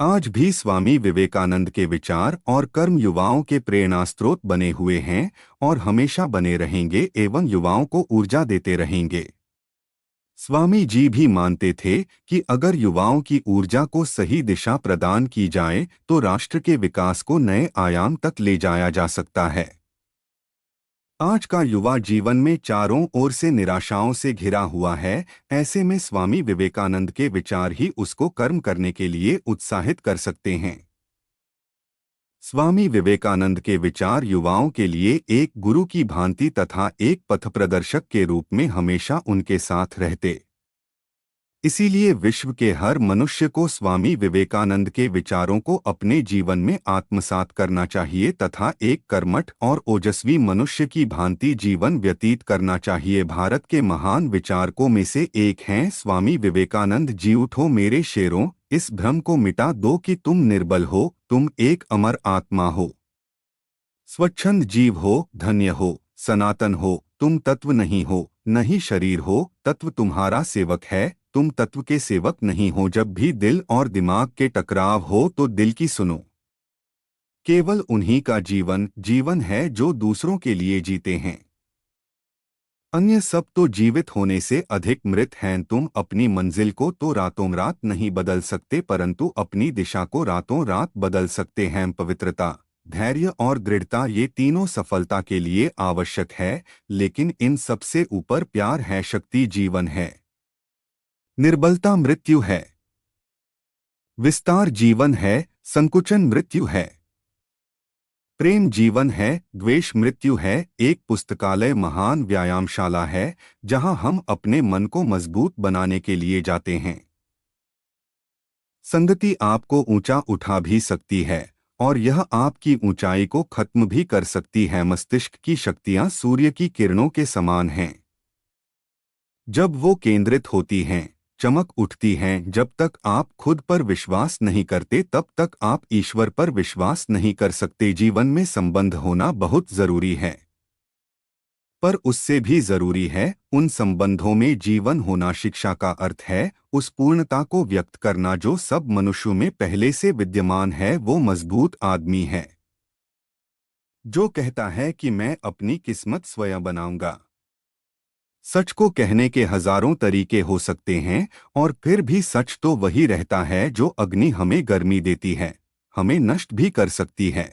आज भी स्वामी विवेकानंद के विचार और कर्म युवाओं के प्रेरणास्रोत बने हुए हैं और हमेशा बने रहेंगे एवं युवाओं को ऊर्जा देते रहेंगे। स्वामी जी भी मानते थे कि अगर युवाओं की ऊर्जा को सही दिशा प्रदान की जाए तो राष्ट्र के विकास को नए आयाम तक ले जाया जा सकता है। आज का युवा जीवन में चारों ओर से निराशाओं से घिरा हुआ है। ऐसे में स्वामी विवेकानंद के विचार ही उसको कर्म करने के लिए उत्साहित कर सकते हैं। स्वामी विवेकानंद के विचार युवाओं के लिए एक गुरु की भांति तथा एक पथप्रदर्शक के रूप में हमेशा उनके साथ रहते। इसीलिए विश्व के हर मनुष्य को स्वामी विवेकानंद के विचारों को अपने जीवन में आत्मसात करना चाहिए तथा एक कर्मठ और ओजस्वी मनुष्य की भांति जीवन व्यतीत करना चाहिए। भारत के महान विचारकों में से एक हैं स्वामी विवेकानंद जी। उठो मेरे शेरों, इस भ्रम को मिटा दो कि तुम निर्बल हो, तुम एक अमर आत्मा हो, स्वच्छंद जीव हो, धन्य हो, सनातन हो, तुम तत्व नहीं हो, नहीं शरीर हो, तत्व तुम्हारा सेवक है, तुम तत्व के सेवक नहीं हो। जब भी दिल और दिमाग के टकराव हो तो दिल की सुनो। केवल उन्हीं का जीवन जीवन है जो दूसरों के लिए जीते हैं, अन्य सब तो जीवित होने से अधिक मृत हैं। तुम अपनी मंजिल को तो रातों रात नहीं बदल सकते, परंतु अपनी दिशा को रातों रात बदल सकते हैं। पवित्रता, धैर्य और दृढ़ता ये तीनों सफलता के लिए आवश्यक है, लेकिन इन सबसे ऊपर प्यार है, शक्ति जीवन है, निर्बलता मृत्यु है, विस्तार जीवन है, संकुचन मृत्यु है, प्रेम जीवन है, द्वेष मृत्यु है। एक पुस्तकालय महान व्यायामशाला है जहां हम अपने मन को मजबूत बनाने के लिए जाते हैं। संगति आपको ऊंचा उठा भी सकती है और यह आपकी ऊंचाई को खत्म भी कर सकती है। मस्तिष्क की शक्तियां सूर्य की किरणों के समान हैं। जब वो केंद्रित होती हैं, चमक उठती हैं। जब तक आप खुद पर विश्वास नहीं करते तब तक आप ईश्वर पर विश्वास नहीं कर सकते। जीवन में संबंध होना बहुत जरूरी है, पर उससे भी जरूरी है उन संबंधों में जीवन होना। शिक्षा का अर्थ है उस पूर्णता को व्यक्त करना जो सब मनुष्यों में पहले से विद्यमान है। वो मजबूत आदमी है जो कहता है कि मैं अपनी किस्मत स्वयं बनाऊंगा। सच को कहने के हजारों तरीके हो सकते हैं और फिर भी सच तो वही रहता है जो अग्नि हमें गर्मी देती है, हमें नष्ट भी कर सकती है।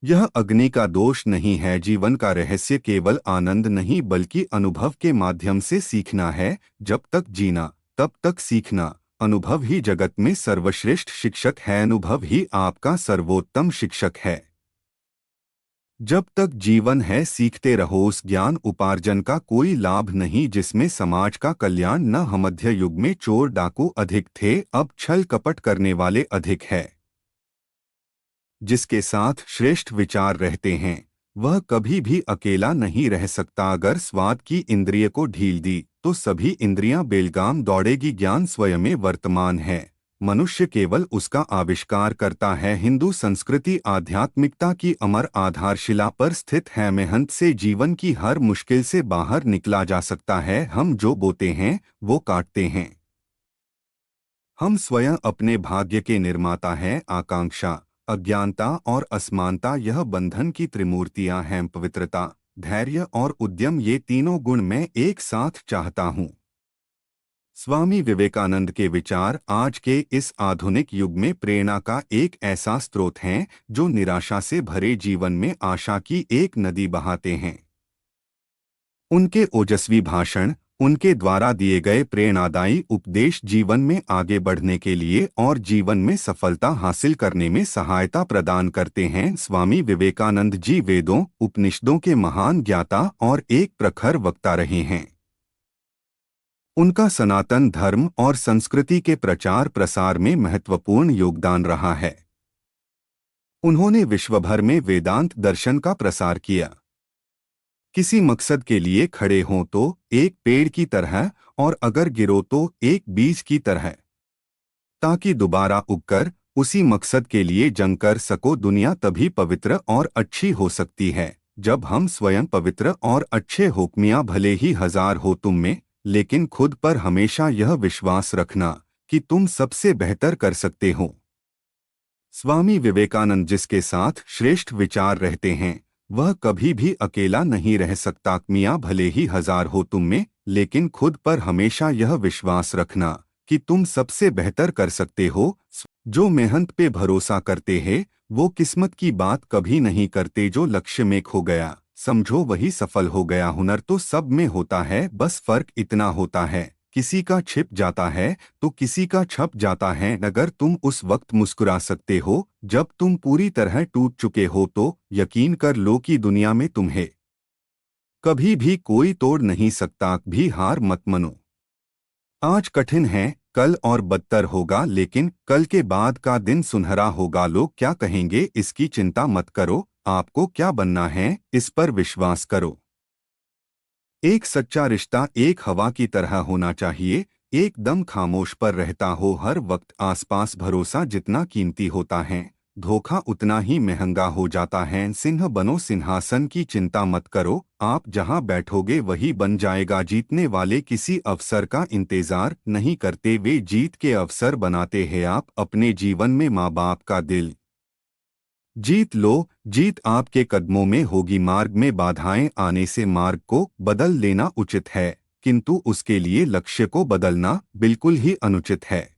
यह अग्नि का दोष नहीं है। जीवन का रहस्य केवल आनंद नहीं बल्कि अनुभव के माध्यम से सीखना है। जब तक जीना तब तक सीखना। अनुभव ही जगत में सर्वश्रेष्ठ शिक्षक है, अनुभव ही आपका सर्वोत्तम शिक्षक है। जब तक जीवन है सीखते रहो। उस ज्ञान उपार्जन का कोई लाभ नहीं जिसमें समाज का कल्याण न हो। मध्य युग में चोर डाकू अधिक थे, अब छल कपट करने वाले अधिक है। जिसके साथ श्रेष्ठ विचार रहते हैं वह कभी भी अकेला नहीं रह सकता। अगर स्वाद की इंद्रिय को ढील दी तो सभी इंद्रियां बेलगाम दौड़ेगी। ज्ञान स्वयं में वर्तमान है, मनुष्य केवल उसका आविष्कार करता है। हिंदू संस्कृति आध्यात्मिकता की अमर आधारशिला पर स्थित है। मेहनत से जीवन की हर मुश्किल से बाहर निकला जा सकता है। हम जो बोते हैं वो काटते हैं। हम स्वयं अपने भाग्य के निर्माता हैं। आकांक्षा, अज्ञानता और असमानता यह बंधन की त्रिमूर्तियां हैं। पवित्रता, धैर्य और उद्यम ये तीनों गुण मैं एक साथ चाहता हूँ। स्वामी विवेकानंद के विचार आज के इस आधुनिक युग में प्रेरणा का एक ऐसा स्रोत हैं जो निराशा से भरे जीवन में आशा की एक नदी बहाते हैं। उनके ओजस्वी भाषण, उनके द्वारा दिए गए प्रेरणादायी उपदेश जीवन में आगे बढ़ने के लिए और जीवन में सफलता हासिल करने में सहायता प्रदान करते हैं। स्वामी विवेकानंद जी वेदों, उपनिषदों के महान ज्ञाता और एक प्रखर वक्ता रहे हैं। उनका सनातन धर्म और संस्कृति के प्रचार प्रसार में महत्वपूर्ण योगदान रहा है। उन्होंने विश्वभर में वेदांत दर्शन का प्रसार किया। किसी मकसद के लिए खड़े हों तो एक पेड़ की तरह और अगर गिरो तो एक बीज की तरह, ताकि दोबारा उगकर उसी मकसद के लिए जंग कर सको। दुनिया तभी पवित्र और अच्छी हो सकती है जब हम स्वयं पवित्र और अच्छे हो। मियां भले ही हजार हो तुम में, लेकिन खुद पर हमेशा यह विश्वास रखना कि तुम सबसे बेहतर कर सकते हो। स्वामी विवेकानंद जिसके साथ श्रेष्ठ विचार रहते हैं वह कभी भी अकेला नहीं रह सकता। मियाँ भले ही हजार हो तुम में, लेकिन खुद पर हमेशा यह विश्वास रखना कि तुम सबसे बेहतर कर सकते हो। जो मेहनत पे भरोसा करते हैं वो किस्मत की बात कभी नहीं करते। जो लक्ष्य में खो गया समझो वही सफल हो गया। हुनर तो सब में होता है, बस फर्क इतना होता है किसी का छिप जाता है तो किसी का छप जाता है। अगर तुम उस वक्त मुस्कुरा सकते हो जब तुम पूरी तरह टूट चुके हो तो यकीन कर लो कि दुनिया में तुम्हें कभी भी कोई तोड़ नहीं सकता। भी हार मत मानो। आज कठिन है, कल और बदतर होगा, लेकिन कल के बाद का दिन सुनहरा होगा। लोग क्या कहेंगे इसकी चिंता मत करो। आपको क्या बनना है इस पर विश्वास करो। एक सच्चा रिश्ता एक हवा की तरह होना चाहिए, एकदम खामोश पर रहता हो हर वक्त आसपास। भरोसा जितना कीमती होता है धोखा उतना ही महंगा हो जाता है। सिंह बनो, सिंहासन की चिंता मत करो, आप जहां बैठोगे वही बन जाएगा। जीतने वाले किसी अवसर का इंतजार नहीं करते, वे जीत के अवसर बनाते हैं। आप अपने जीवन में माँ बाप का दिल जीत लो, जीत आपके कदमों में होगी। मार्ग में बाधाएं आने से मार्ग को बदल लेना उचित है, किंतु उसके लिए लक्ष्य को बदलना बिल्कुल ही अनुचित है।